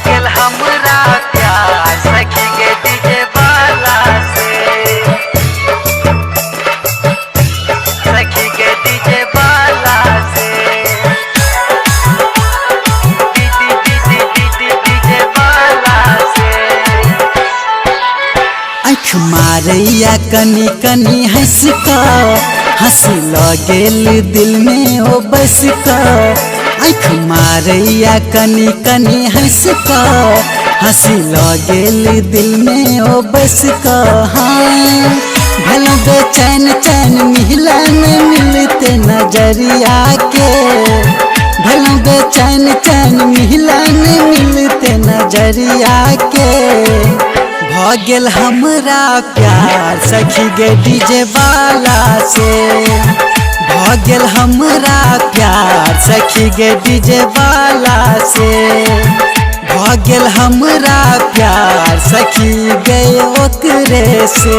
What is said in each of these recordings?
गेल हमरा प्यार सखी गे डीजे वाला से, सखी गे डीजे वाला से, डीजे वाला से। आँख मारैया कनी कनी हंस कर, हंसी लगेल दिल में ओ बस कर। आँख मारैया कनी कनी हंस कर, हंसी लगेल दिल में ओ बस कर। हाँ भलो बेचैन चैन मिलन मिलते नजरिया के, भलो बेचैन चैन मिलन मिलते नजरिया के। गेल हमरा प्यार सखी गे डीजे वाला से, गेल हमरा प्यार सखी गे डीजे वाला से, गेल हमरा प्यार सखी गे ओकरे से।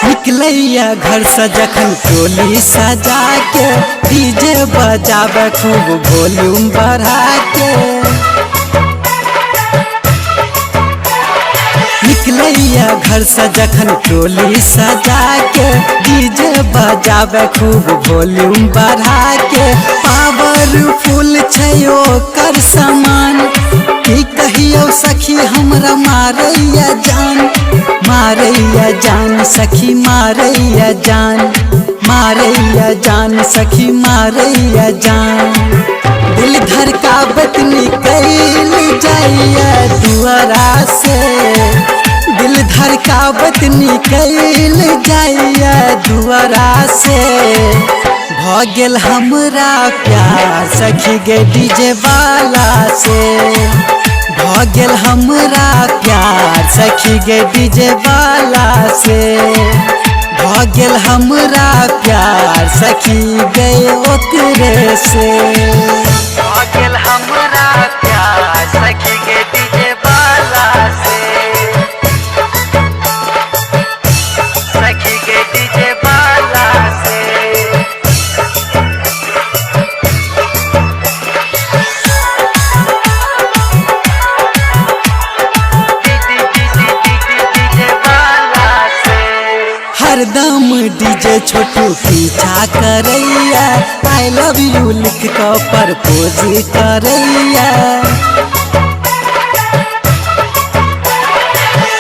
निकलैया घर से जखन टोली सजा के, डीजे बजावे खूब वॉल्यूम बढ़ा के। निकलैया घर से जखन टोली सजा के, डीजे बजावे खूब वॉल्यूम बढ़ा के। पावरफुल छै ओकर सामान, की कहियो सखी हमरा मारैया जान, मारैया जान सखी मारैया जान, मारैया जान सखी मारैया जान। दिल धड़कावत निकल जाइया दुआरा से, दिल धड़कावत निकल जाइया दुआरा से। गेल हमरा प्यार सखी गे डीजे वाला से, गेल हमरा प्यार सखी गे डीजे वाला से, गेल हमरा प्यार सखी गे ओकरे से। गेल हमरा प्यार सखी गे डीजे वाला से, सखी गे डीजे वाला से। हरदम डीजे छोटू पीछा करैया, आई लव यू लिख के प्रपोज करैया।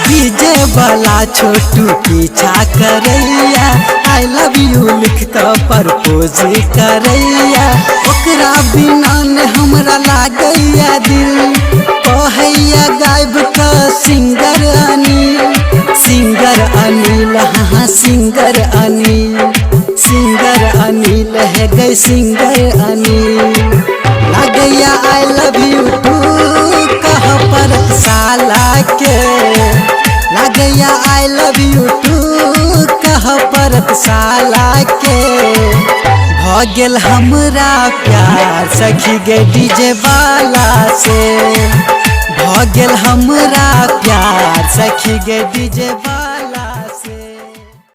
डीजे वाला छोटू पीछा करैया, आई लव यू लिख के प्रपोज करैया। ओकरा बिना ने हमरा लागैया दिल, कहैया गायब का सिंगर अनिल, सिंगर अनिल हाँ सिंगर अनिल, सिंगर अनिल है गए सिंगर अनिल। लगैया आई लव यू टू कह पर साला के, लगैया आई लव यू टू कह पर साला के। गेल हमरा प्यार सखी गे डीजे वाला से, गेल हमरा प्यार सखी गे डीजे वाला।